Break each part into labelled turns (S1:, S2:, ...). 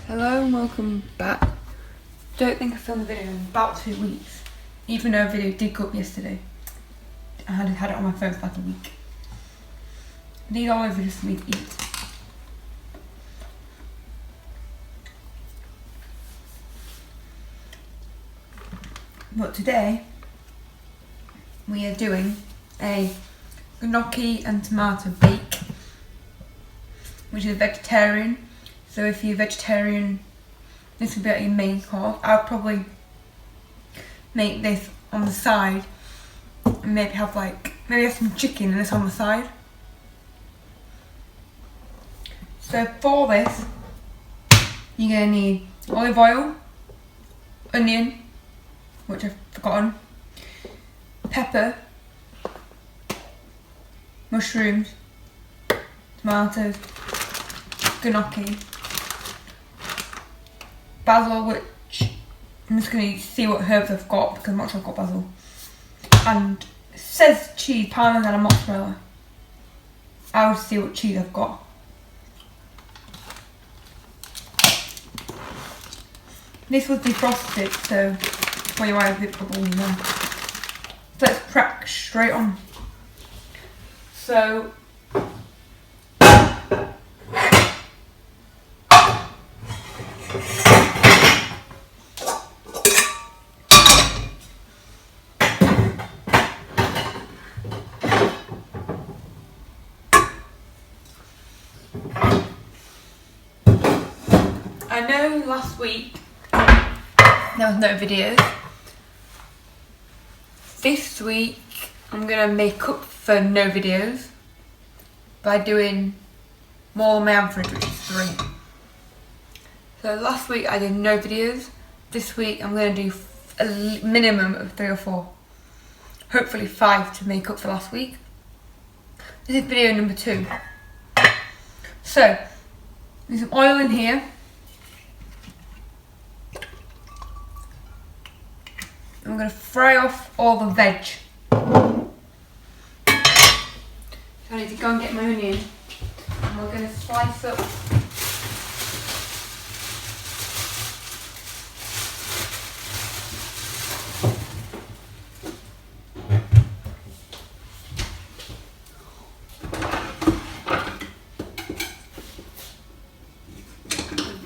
S1: Hello and welcome back. Don't think I filmed a video in about 2 weeks, even though a video did go up yesterday. I had it on my phone for like a week. These are all videos for me to eat. But today we are doing a gnocchi and tomato bake, which is vegetarian. So if you're vegetarian, this will be like your main course. I'll probably make this on the side and maybe have some chicken and this on the side. So for this, you're gonna need olive oil, onion, which I've forgotten, pepper, mushrooms, tomatoes, gnocchi, basil, which I'm just going to see what herbs I've got because I'm not sure I've got basil, and it says cheese, parmesan and mozzarella. I'll see what cheese I've got. This was defrosted, so for your eyes, it's probably there. So let's crack straight on. So I know last week there was no videos. This week I'm going to make up for no videos by doing more than my average, which is 3. So last week I did no videos. This week I'm going to do a minimum of 3 or 4. Hopefully 5 to make up for last week. This is video number 2. So, there's some oil in here. I'm going to fry off all the veg. So I need to go and get my onion. And we're going to slice up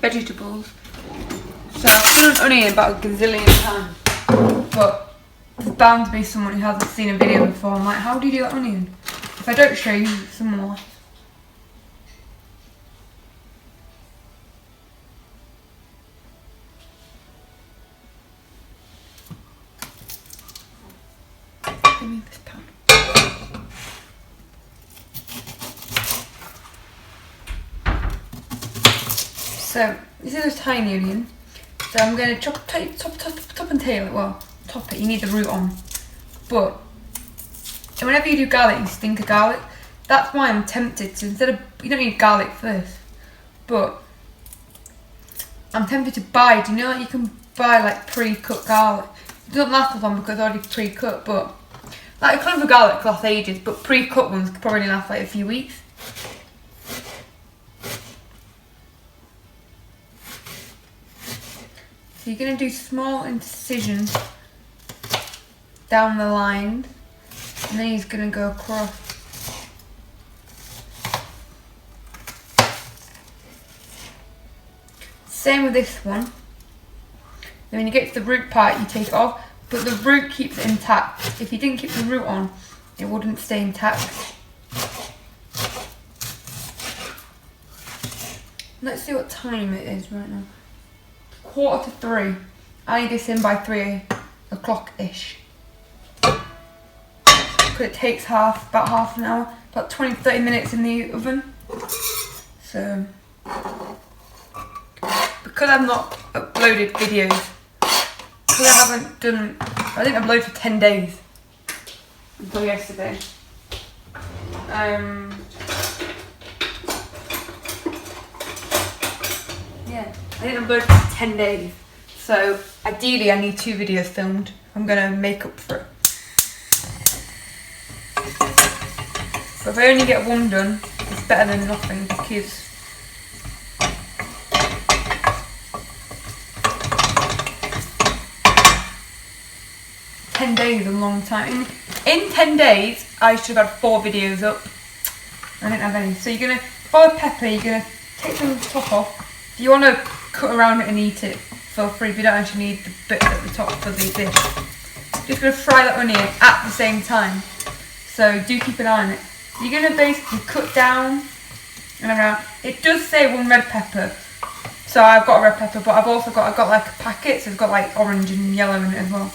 S1: vegetables. So I've done onion about a gazillion times, but there's bound to be someone who hasn't seen a video before. I'm like, how do you do that onion? If I don't show you, someone will. Give me this pan. So this is a tiny onion. So I'm going to top and tail it. Well, top it. You need the root on. But whenever you do garlic, you stink of garlic. That's why I'm tempted to, instead of, you don't need garlic first, but I'm tempted to buy. Do you know that you can buy like pre-cut garlic? It doesn't last as long because it's already pre-cut, but like a clove of garlic lasts ages, but pre-cut ones could probably last like a few weeks. So you're going to do small incisions down the line, and then he's going to go across. Same with this one. Then when you get to the root part, you take it off, but the root keeps it intact. If you didn't keep the root on, it wouldn't stay intact. Let's see what time it is right now. 2:45. I need this in by 3 o'clock-ish. Because it takes about half an hour, about 20-30 minutes in the oven. So, because I've not uploaded videos, because I didn't upload for 10 days until yesterday. Yeah, I didn't upload for 10 days. So ideally I need 2 videos filmed. I'm gonna make up for it. But if I only get 1 done, it's better than nothing because 10 days is a long time. In 10 days, I should have had 4 videos up. I didn't have any. So you're going to, for the pepper, you're going to take the top off. If you want to cut around it and eat it, feel free. If you don't actually need the bit at the top for the dish. Just going to fry the onion at the same time. So do keep an eye on it. You're going to basically cut down and around. It does say 1 red pepper. So I've got a red pepper, but I've got like a packet, so it's got like orange and yellow in it as well.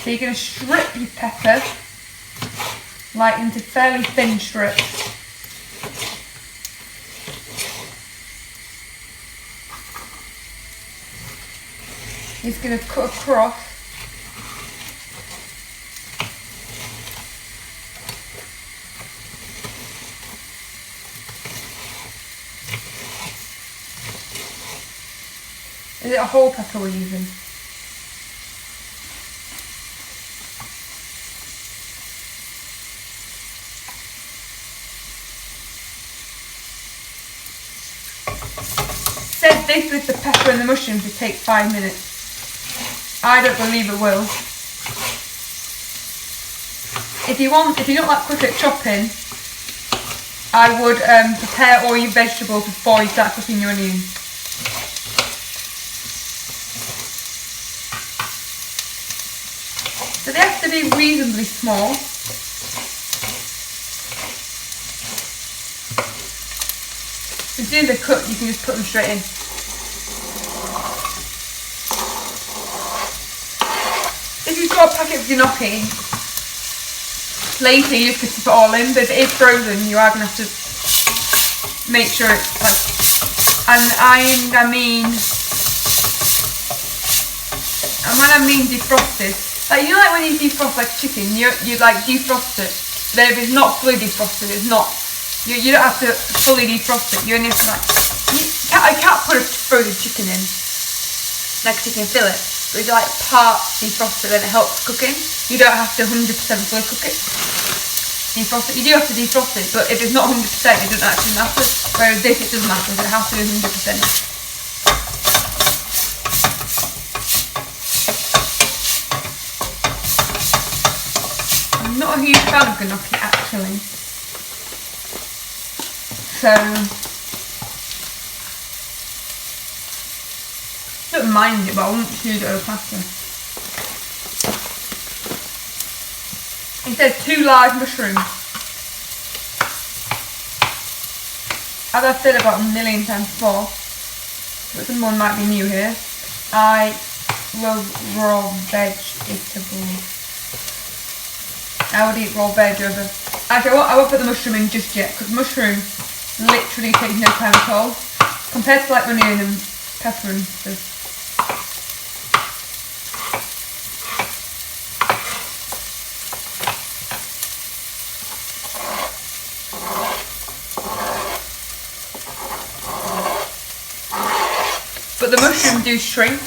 S1: So you're going to strip your pepper like into fairly thin strips. You're just going to cut across. Is it a whole pepper we're using? Said this with the pepper and the mushrooms would take 5 minutes. I don't believe it will. If you don't like quick at chopping, I would prepare all your vegetables before you start cooking your onions. So they have to be reasonably small. As soon as they're cooked, you can just put them straight in. If you've got a packet of gnocchi, later you just can put it all in, but if it is frozen, you are going to have to make sure it's like, and when I mean defrosted, like, you know, like when you defrost like chicken, you like defrost it. Then if it's not fully defrosted, it's not. You don't have to fully defrost it. You only have to like. I can't put a frozen chicken in, like a chicken fillet. But if you like part defrost it, then it helps cooking. You don't have to 100% fully cook it. Defrost it. You do have to defrost it, but if it's not 100%, it doesn't actually matter. Whereas this, it does matter. So it has to be 100%. Not a huge fan of gnocchi actually, so I don't mind it, but I won't choose it over pasta. It says 2 large mushrooms. As I've said about a million times before, but someone might be new here, I love raw vegetables. I would eat raw veg over. Actually, I won't put the mushroom in just yet, because mushroom literally takes no time at all, compared to like onion and pepper and stuff. But the mushrooms do shrink.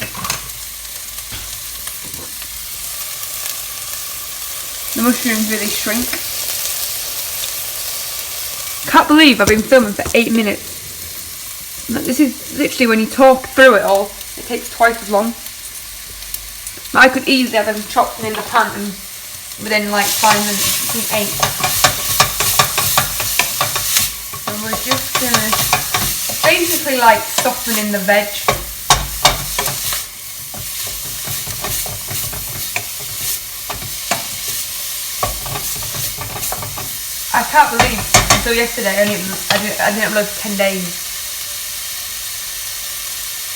S1: The mushrooms really shrink. Can't believe I've been filming for 8 minutes. This is literally, when you talk through it all, it takes twice as long. I could easily have them chopped in the pan and within like 5 minutes, I think 8. And we're just gonna basically like soften in the veg. I can't believe until yesterday I didn't upload for 10 days.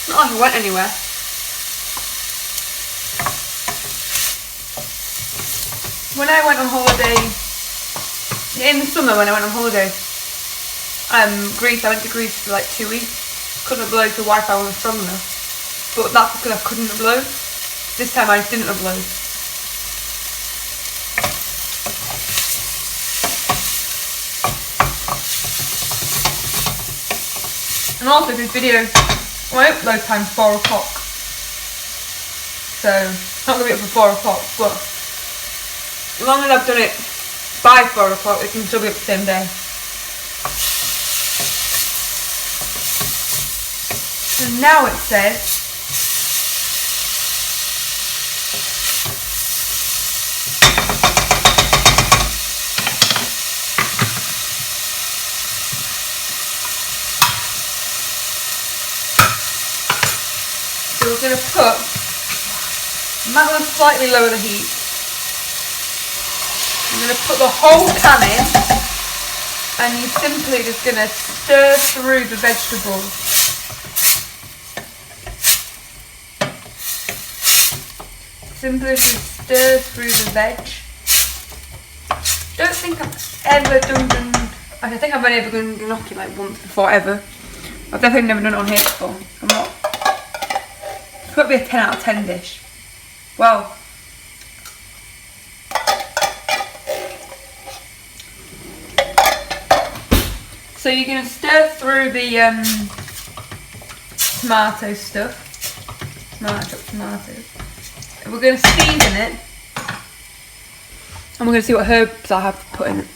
S1: It's not like I went anywhere. When I went on holiday, in the summer when I went on holiday, Greece, I went to Greece for like 2 weeks. Couldn't upload, the Wi-Fi wasn't strong enough. But that's because I couldn't upload. This time I didn't upload. And also this video, my upload time's 4 o'clock. So, not going to be up for 4 o'clock, but as long as I've done it by 4 o'clock, it can still be up the same day. So now it says So we're going to put, might want to slightly lower the heat. I'm going to put the whole can in, and you're simply just going to stir through the vegetables. Simply just stir through the veg. Don't think I've ever done I think I've only ever done gnocchi like once before ever. I've definitely never done it on here before. I'm not. It's got to be a 10 out of 10 dish. Well. So you're going to stir through the tomato stuff. Chopped tomatoes. And we're going to season it. And we're going to see what herbs I have to put in it.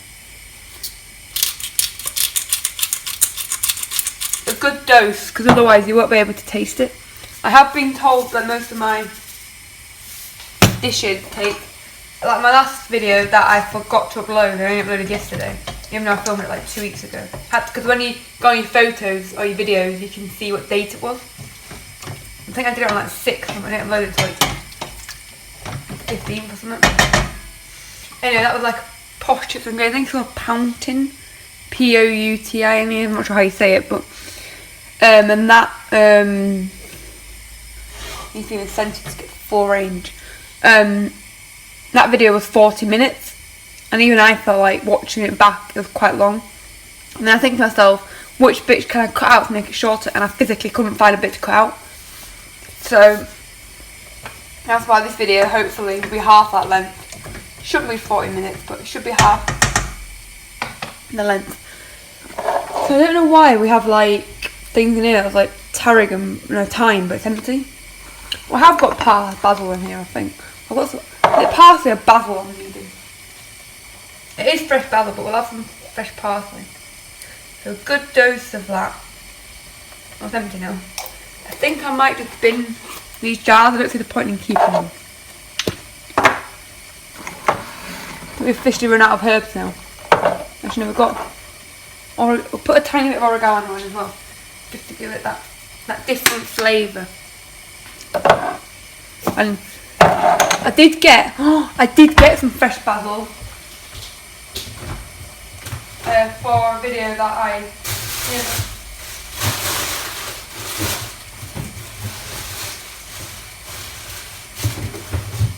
S1: A good dose, because otherwise you won't be able to taste it. I have been told that most of my dishes take, like my last video that I forgot to upload, I only uploaded yesterday, even though I filmed it like 2 weeks ago. Because when you go on your photos or your videos, you can see what date it was. I think I did it on like 6th, and I didn't upload it until like 15th or something. Anyway, that was like posh chips and gravy. I think it's called Poutin. P-O-U-T-I. I mean, I'm not sure how you say it, but and that needs to be scented to get full range. That video was 40 minutes, and even I felt like watching it back, it was quite long. And then I think to myself, which bits can I cut out to make it shorter? And I physically couldn't find a bit to cut out. So that's why this video hopefully will be half that length. Shouldn't be 40 minutes, but it should be half the length. So I don't know why we have like things in here that's like tarragon, thyme, but it's empty. Well, I have got basil in here, I think. I've got some, is it parsley or basil I'm needing? It is fresh basil, but we'll have some fresh parsley. So a good dose of that. Oh, it's empty now. I think I might just bin these jars. I don't see the point in keeping them. We've officially run out of herbs now. Actually, no, we've got. Or we'll put a tiny bit of oregano in as well, just to give it that different flavour. And I did get some fresh basil for a video that I did.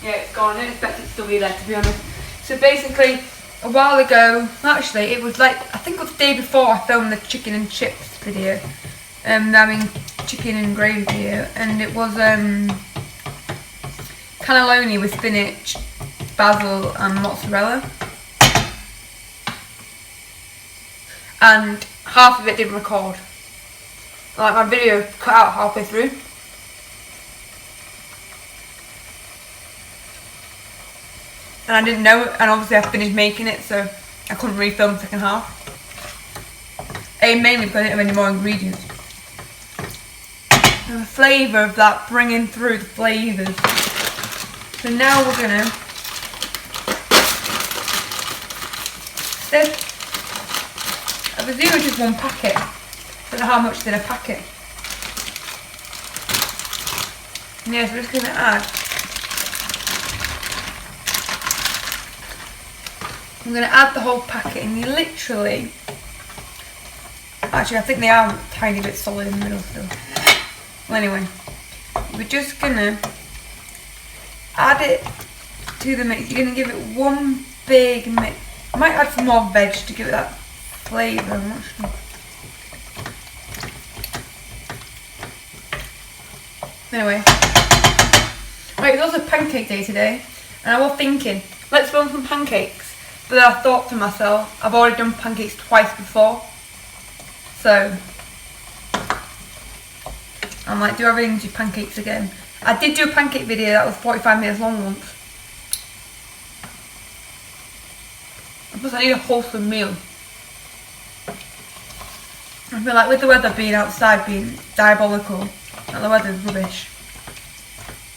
S1: Yeah, it's gone. I didn't expect it to still be there, to be honest. So basically, a while ago, actually it was like, I think it was the day before I filmed the chicken and chips video. I mean chicken and gravy video, and it was cannelloni with spinach, basil and mozzarella. And half of it didn't record. Like my video cut out halfway through. And I didn't know it, and obviously I finished making it, so I couldn't refilm the second half. Mainly because I didn't have any more ingredients. And the flavour of that bringing through the flavours. So now we're gonna I presume it's just one packet. I don't know how much is in a packet. Yeah, so we're just gonna add. I'm going to add the whole packet, and you literally, actually I think they are a tiny bit solid in the middle still. Well anyway, we're just going to add it to the mix. You're going to give it one big mix. I might add some more veg to give it that flavour, I'm not sure. Anyway, right, it's also pancake day today, and I was thinking, let's film some pancakes. But then I thought to myself, I've already done pancakes twice before. So I'm like, do I really need to do pancakes again? I did do a pancake video that was 45 minutes long once. Plus I need a wholesome meal. I feel like with the weather being outside being diabolical, and the weather's rubbish,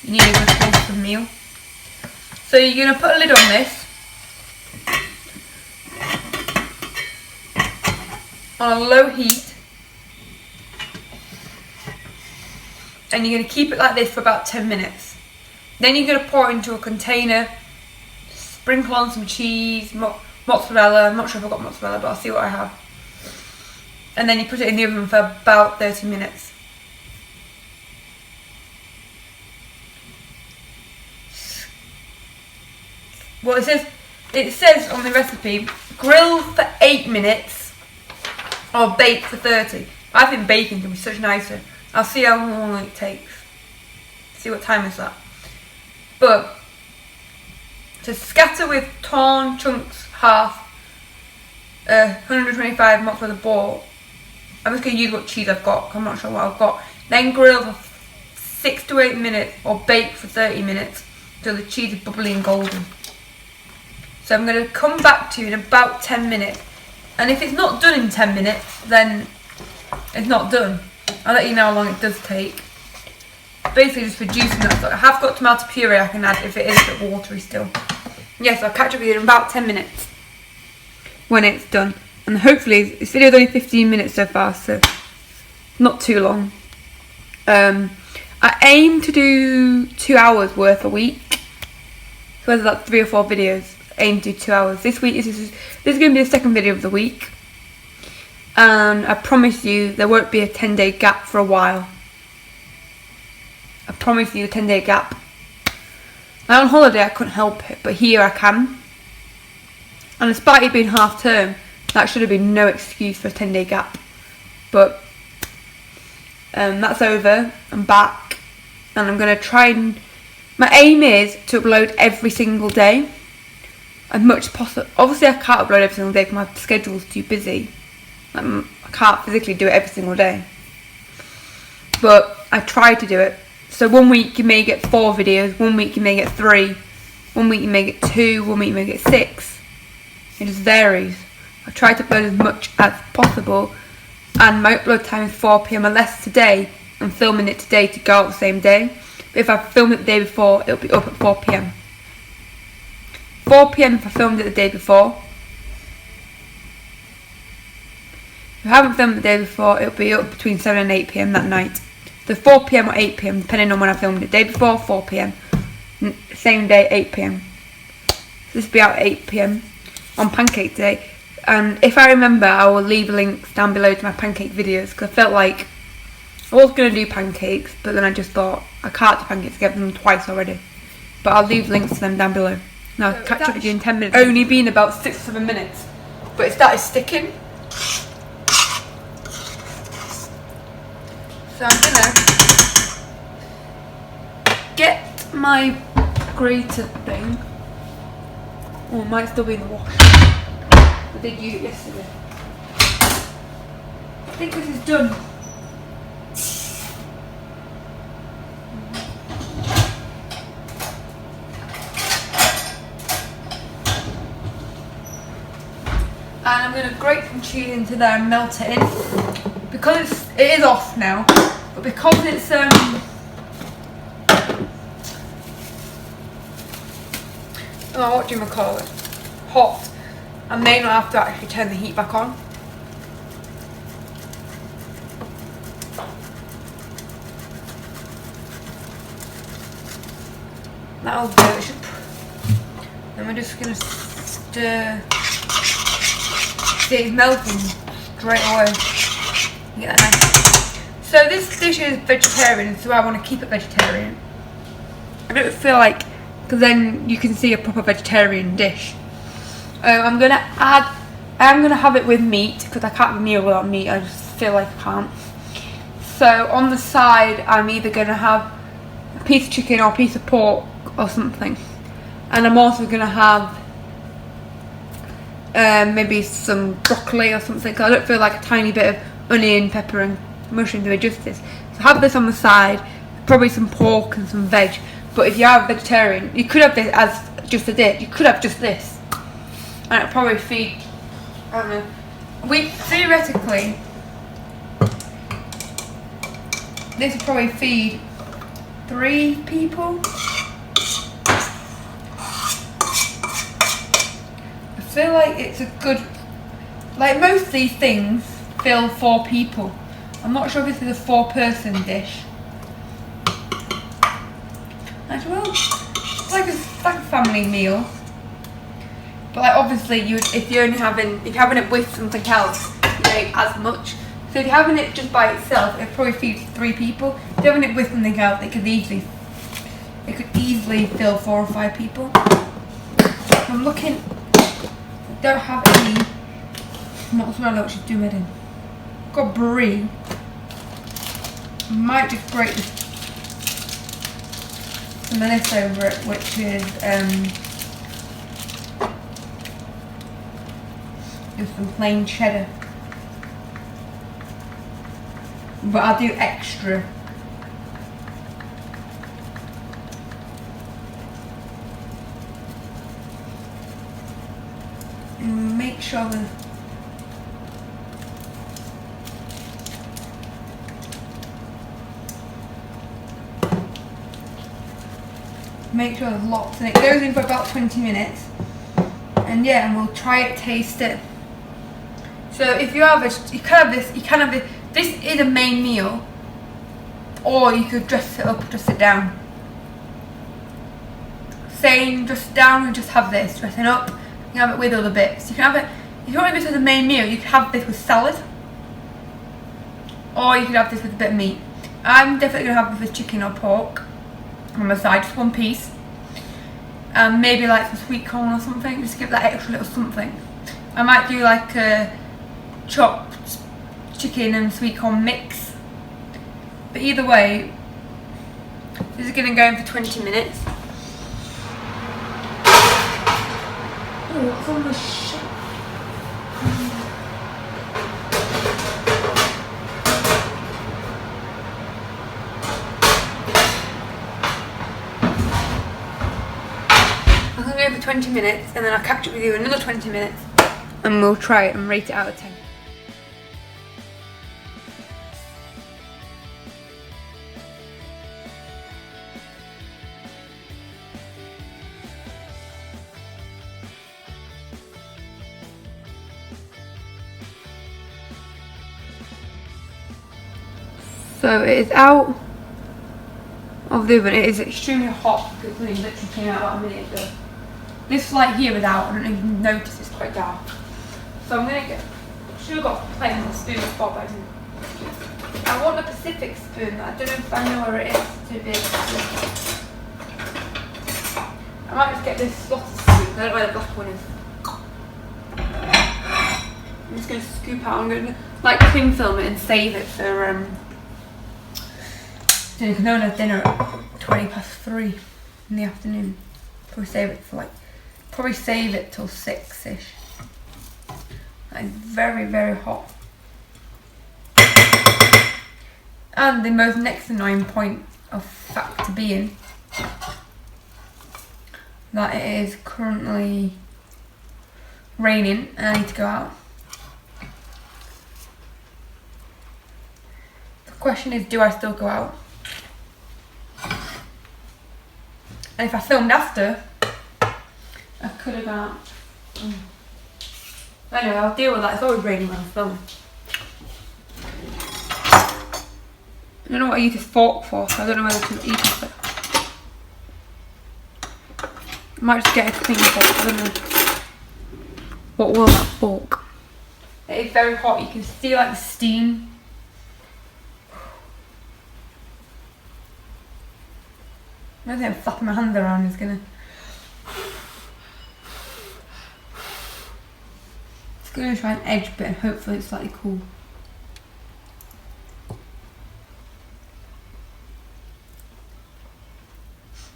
S1: you need a good wholesome meal. So you're going to put a lid on this. On a low heat. and you're going to keep it like this for about 10 minutes. Then you're going to pour it into a container, sprinkle on some cheese, mozzarella. I'm not sure if I've got mozzarella, but I'll see what I have. And then you put it in the oven for about 30 minutes. Well, it says on the recipe, grill for 8 minutes or bake for 30. I think baking can be such nicer. I'll see how long it takes. See what time is that. But to scatter with torn chunks, half 125 mozzarella ball. I'm just going to use what cheese I've got. I'm not sure what I've got. Then grill for 6 to 8 minutes or bake for 30 minutes until the cheese is bubbly and golden. So I'm going to come back to you in about 10 minutes. And if it's not done in 10 minutes, then it's not done. I'll let you know how long it does take. Basically just for juicing that stuff. I have got tomato puree I can add if it is a bit watery still. Yes, I'll catch up with you in about 10 minutes when it's done. And hopefully, this video is only 15 minutes so far, so not too long. I aim to do 2 hours worth a week. So whether that's 3 or 4 videos, I aim to do 2 hours. This week, this is going to be the second video of the week. And I promise you, there won't be a 10-day gap for a while. I promise you a 10-day gap. Now on holiday I couldn't help it, but here I can. And despite it being half term, that should have been no excuse for a 10-day gap. But that's over. I'm back, and I'm going to try and... My aim is to upload every single day, as much as possible. Obviously I can't upload every single day because my schedule's too busy. I can't physically do it every single day. But I try to do it. So 1 week you may get 4 videos, 1 week you may get 3, 1 week you may get 2, 1 week you may get 6. It just varies. I try to upload as much as possible, and my upload time is 4 PM unless today I'm filming it today to go out the same day. But if I filmed it the day before, it'll be up at 4 PM. 4 PM if I filmed it the day before. If I haven't filmed it the day before, it'll be up between 7 and 8 PM that night. So 4 PM or 8 PM, depending on when I filmed it. Day before, 4 PM. Same day, 8 PM. So this will be out at 8 PM on Pancake Day. And if I remember, I will leave links down below to my pancake videos, because I felt like I was going to do pancakes, but then I just thought I can't do pancakes, I've done them twice already. But I'll leave links to them down below. Now, so catch up with you in 10 minutes. Only been about 6 or 7 minutes, but it started sticking. So I'm gonna get my grater thing. Oh, it might still be in the wash. I did use it yesterday. I think this is done. And I'm going to grate some cheese into there and melt it in. Because it is off now, but because it's what do you call it? Hot. I may not have to actually turn the heat back on. That'll do. It should. Then we're just gonna stir. See, it's melting straight away. Get that nice. So this dish is vegetarian, so I want to keep it vegetarian. I don't feel like, because then you can see a proper vegetarian dish. I'm gonna have it with meat, because I can't have a meal without meat. I just feel like I can't. So on the side, I'm either gonna have a piece of chicken or a piece of pork or something, and I'm also gonna have maybe some broccoli or something, because I don't feel like a tiny bit of onion, pepper and mushroom do it justice. So have this on the side, probably some pork and some veg. But if you are a vegetarian, you could have this as just a dish. You could have just this, and it'll probably feed, I don't know, theoretically this will probably feed 3 people. I feel like it's a good, like most of these things fill 4 people. I'm not sure if this is a 4-person dish, Actually, well, it's like a family meal. But like obviously, if you're having it with something else, you don't eat as much. So if you're having it just by itself, it probably feeds 3 people. If you're having it with something else, it could easily fill 4 or 5 people. I'm looking. I don't have any. I'm not sure what she's doing it in. Got brie. Might just break some of this over it, which is just some plain cheddar. But I'll do extra. And make sure the make sure there's lots, and it goes in for about 20 minutes. And yeah, and we'll try it, taste it. So if you have this, you can have this. This is a main meal, or you could dress it up, just sit down. Same, just sit down and just have this, dressing up. You can have it with other bits. You can have it, if you want this as a main meal, you could have this with salad. Or you could have this with a bit of meat. I'm definitely going to have this with chicken or pork on the side, just one piece. And maybe like some sweet corn or something, just to give that extra little something. I might do like a chopped chicken and sweet corn mix. But either way, this is going to go in for 20 minutes. Oh, what's on the shit? I'm going to go for 20 minutes and then I'll catch up with you in another 20 minutes and we'll try it and rate it out of 10. So it is out of the oven. It is extremely hot because it literally came out about a minute ago. This light here is out. I don't even notice it's quite dark. So I'm gonna should have got plenty of spoon spot, but I didn't. I want a Pacific spoon. I don't know if I know where it is to be able to. I might just get this slotted spoon. I don't know where the black one is. I'm just gonna scoop out. I'm gonna like cling film it and save it for Nana's dinner at 3:20 in the afternoon. Probably save it till 6ish. Like very, very hot. And the most next annoying point of fact to be in, that it is currently raining and I need to go out. The question is, do I still go out? And if I filmed after, I could have gone out. Anyway, I'll deal with that. It's always raining when I film. I don't know what I use this fork for, so I don't know whether to eat it. I might just get a clean fork. I don't know. What will that fork? It is very hot. You can see like the steam. I don't think I'm flapping my hands around is gonna. It's gonna try an edge bit and hopefully it's slightly cool.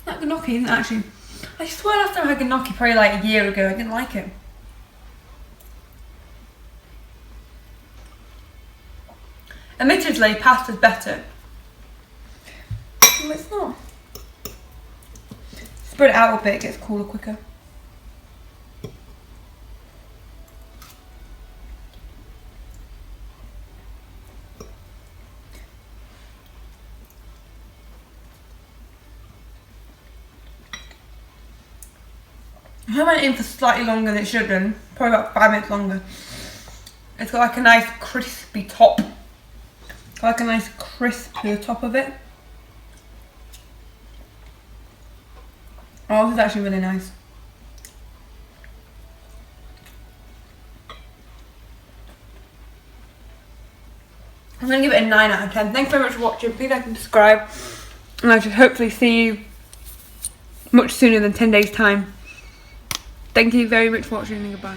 S1: That gnocchi isn't actually. I swear last time I had gnocchi probably like a year ago. I didn't like it. Admittedly, pasta's better. No, it's not. Spread it out a bit, it gets cooler quicker. I went in for slightly longer than it should have done, probably about 5 minutes longer. It's got like a nice crispy top. Like a nice crisp to the top of it. Oh, this is actually really nice. I'm going to give it a 9 out of 10. Thanks very much for watching. Please like and subscribe. And I should hopefully see you much sooner than 10 days time. Thank you very much for watching and goodbye.